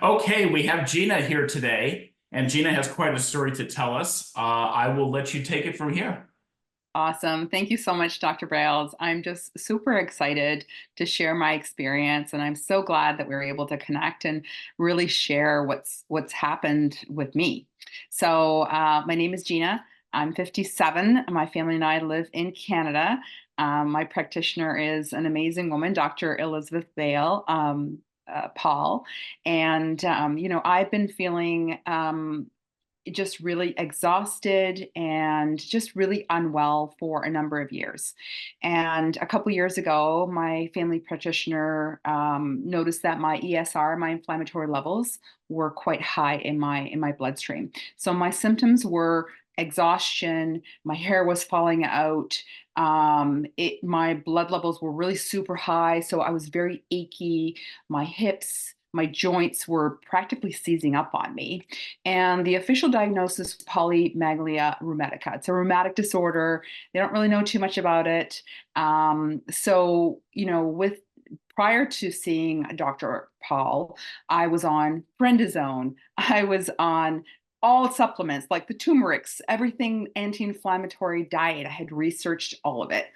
Okay, we have Gina here today, and Gina has quite a story to tell us. I will let you take it from here. Awesome. Thank you so much, Dr. Brales. I'm just super excited to share my experience, and I'm so glad that we were able to connect and really share what's happened with me. My name is Gina. I'm 57. My family and I live in Canada. My practitioner is an amazing woman, Dr. Elizabeth Bale. Paul. I've been feeling just really exhausted and just really unwell for a number of years. And a couple years ago, my family practitioner noticed that my ESR, my inflammatory levels, were quite high in my bloodstream. So my symptoms were exhaustion, my hair was falling out, my blood levels were really super high, so I was very achy. My hips, my joints were practically seizing up on me. And the official diagnosis was polymyalgia rheumatica. It's a rheumatic disorder. They don't really know too much about it. With prior to seeing Dr. Paul, I was on prednisone. I was on all supplements like the turmerics, everything anti-inflammatory diet. I had researched all of it.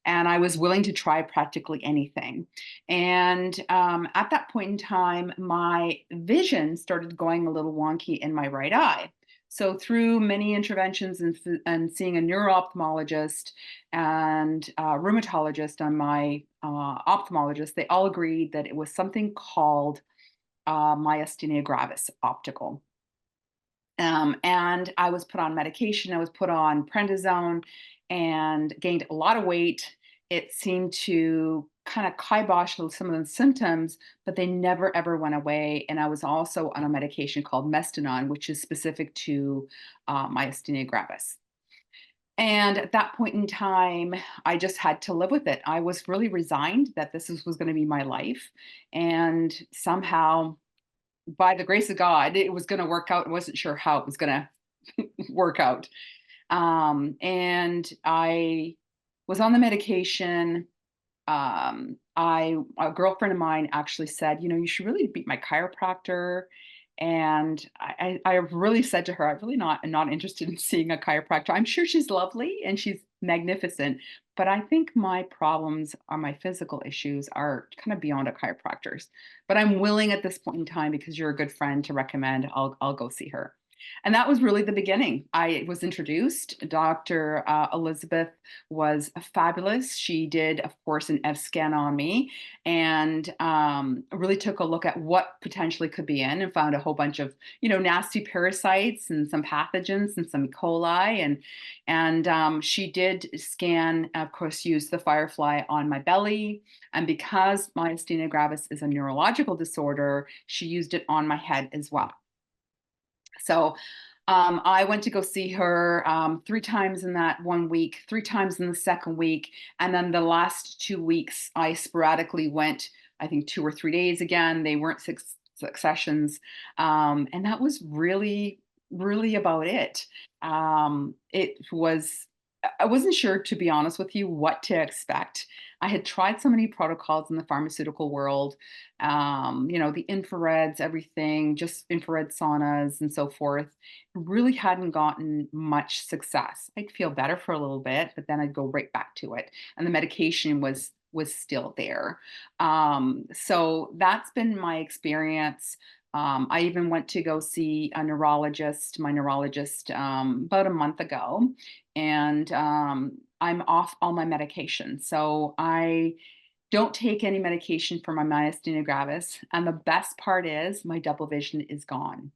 And I was willing to try practically anything. And at that point in time, my vision started going a little wonky in my right eye. So through many interventions and seeing a neuro-ophthalmologist and rheumatologist and my ophthalmologist, they all agreed that it was something called myasthenia gravis optical. And I was put on medication. I was put on prednisone and gained a lot of weight. It seemed to kind of kibosh some of the symptoms, but they never ever went away. And I was also on a medication called Mestinon, which is specific to myasthenia gravis. And at that point in time, I just had to live with it. I was really resigned that was going to be my life. And somehow, by the grace of God, it was going to work out. I wasn't sure how it was going to work out. And I was on the medication. A girlfriend of mine actually said, you should really beat my chiropractor. And I really said to her, I'm not interested in seeing a chiropractor. I'm sure she's lovely and she's magnificent, but I think my problems or my physical issues are kind of beyond a chiropractor's. But I'm willing at this point in time, because you're a good friend, to recommend I'll go see her. And that was really the beginning. I was introduced. Dr. Elizabeth was fabulous. She did, of course, an F scan on me and really took a look at what potentially could be in, and found a whole bunch of, nasty parasites and some pathogens and some E. coli. And she did scan, of course, use the Firefly on my belly. And because myasthenia gravis is a neurological disorder, she used it on my head as well. So I went to go see her 3 times in that one week, 3 times in the second week. And then the last 2 weeks, I sporadically went, I think 2 or 3 days again. They weren't successions. And that was really, really about it. I wasn't sure, to be honest with you, what to expect. I had tried so many protocols in the pharmaceutical world, the infrareds, everything, just infrared saunas and so forth. Really hadn't gotten much success. I'd feel better for a little bit, but then I'd go right back to it. And the medication was still there. So that's been my experience. I even went to go see my neurologist, about a month ago, and I'm off all my medication. So I don't take any medication for my myasthenia gravis. And the best part is my double vision is gone,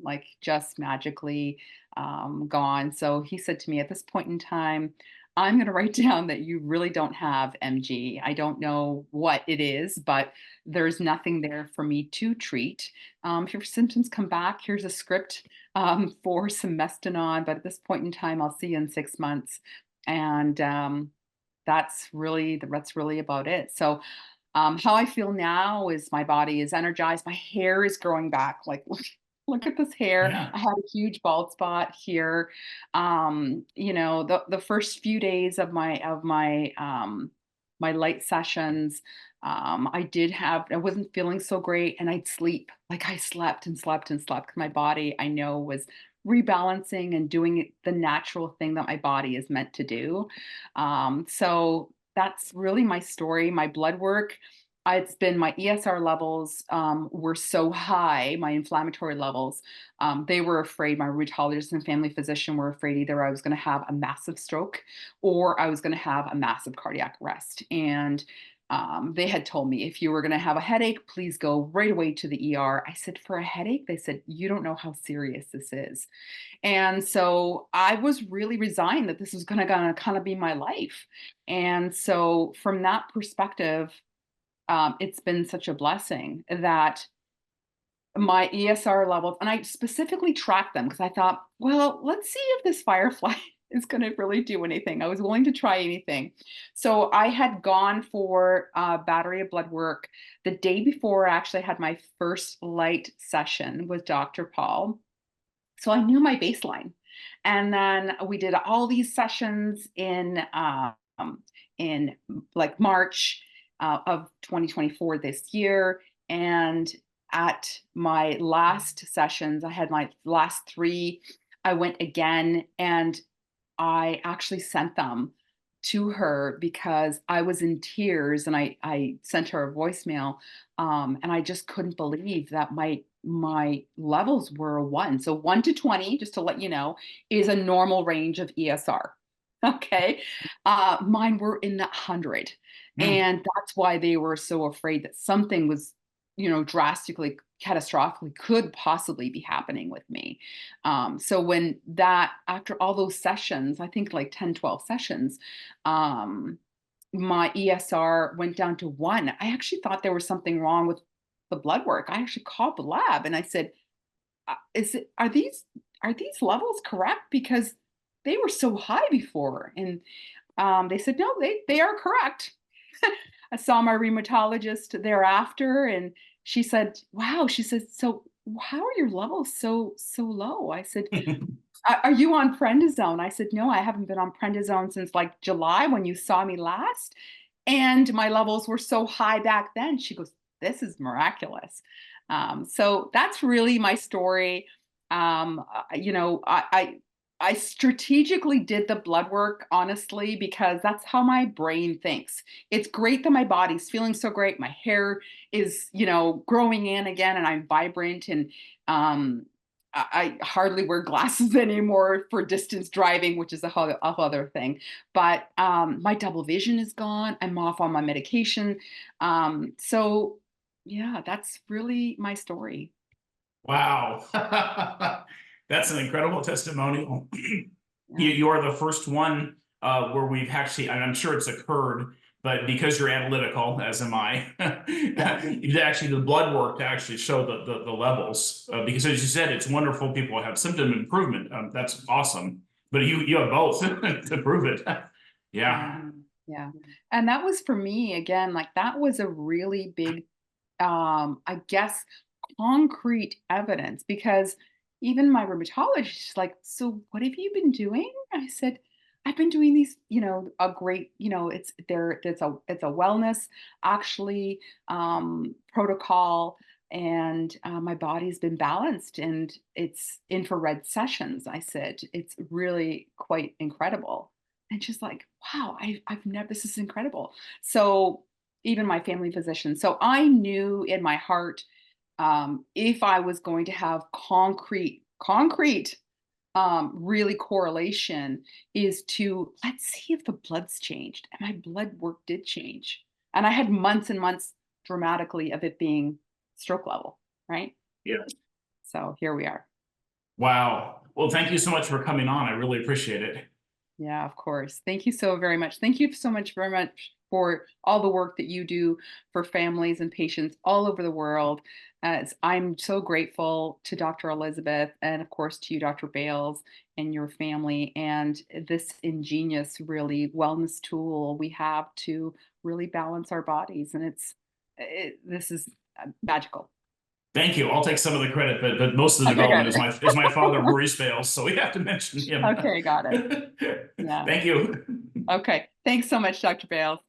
like just magically gone. So he said to me, at this point in time, I'm going to write down that you really don't have MG. I don't know what it is, but there's nothing there for me to treat. If your symptoms come back, here's a script for some Mestinon. But at this point in time, I'll see you in 6 months. And that's really about it. So how I feel now is my body is energized. My hair is growing back. Like, look at this hair. Yeah. I had a huge bald spot here. The first few days of my light sessions, I wasn't feeling so great, and I'd sleep. Like I slept and slept and slept 'cause my body, I know, was rebalancing and doing the natural thing that my body is meant to do. So that's really my story. My blood work, it's been my ESR levels were so high, my inflammatory levels. They were afraid, my rheumatologist and family physician were afraid either I was going to have a massive stroke or I was going to have a massive cardiac arrest. And they had told me, if you were going to have a headache, please go right away to the ER. I said, for a headache? They said, you don't know how serious this is. And so I was really resigned that this was gonna kind of be my life. And so from that perspective, it's been such a blessing that my ESR levels, and I specifically tracked them because I thought, well, let's see if this Firefly is going to really do anything. I was willing to try anything. So I had gone for a battery of blood work the day before. I actually had my first light session with Dr. Paul. So I knew my baseline. And then we did all these sessions in like March of 2024 this year. And at my last sessions, I had my last three. I went again and I actually sent them to her because I was in tears, and I sent her a voicemail, and I just couldn't believe that my levels were a 1. So 1 to 20, just to let you know, is a normal range of ESR. Okay. Mine were in the 100. Hmm. And that's why they were so afraid that something was, drastically, catastrophically could possibly be happening with me. So when that, after all those sessions, I think like 10, 12 sessions, um, my ESR went down to 1. I actually thought there was something wrong with the blood work. I actually called the lab and I said, are these levels correct? Because they were so high before. And they said, no, they are correct. I saw my rheumatologist thereafter, and she said, wow, she said, so how are your levels so low? I said, are you on prednisone? I said, no, I haven't been on prednisone since like July when you saw me last. And my levels were so high back then. She goes, this is miraculous. So that's really my story. I strategically did the blood work, honestly, because that's how my brain thinks. It's great that my body's feeling so great. My hair is, growing in again, and I'm vibrant, and I hardly wear glasses anymore for distance driving, which is a whole other thing. But my double vision is gone. I'm off on my medication. So yeah, that's really my story. Wow. That's an incredible testimonial. Yeah. You are the first one where we've actually, and I'm sure it's occurred, but because you're analytical, as am I, Yeah. actually the blood work to actually show the levels. Because as you said, it's wonderful people have symptom improvement. That's awesome. But you have both to prove it. Yeah. Yeah. Yeah. And that was for me again, like that was a really big, I guess, concrete evidence, because even my rheumatologist is like, so what have you been doing? I said, I've been doing these, a great, it's a wellness actually protocol, and my body's been balanced, and it's infrared sessions. I said, it's really quite incredible. And she's like, wow, I've never, this is incredible. So even my family physician. So I knew in my heart, if I was going to have concrete, really correlation, is to let's see if the blood's changed. And my blood work did change. And I had months and months dramatically of it being stroke level, right? Yeah. So here we are. Wow. Well, thank you so much for coming on. I really appreciate it. Yeah, of course. Thank you so very much. Thank you so much very much for all the work that you do for families and patients all over the world. I'm so grateful to Dr. Elizabeth, and of course to you, Dr. Bales, and your family, and this ingenious, really wellness tool we have to really balance our bodies. And this is magical. Thank you. I'll take some of the credit, but most of the Okay, development got is it. my father, Maurice Bales, so we have to mention him. Okay, got it. Yeah. Thank you. Okay. Thanks so much, Dr. Bales.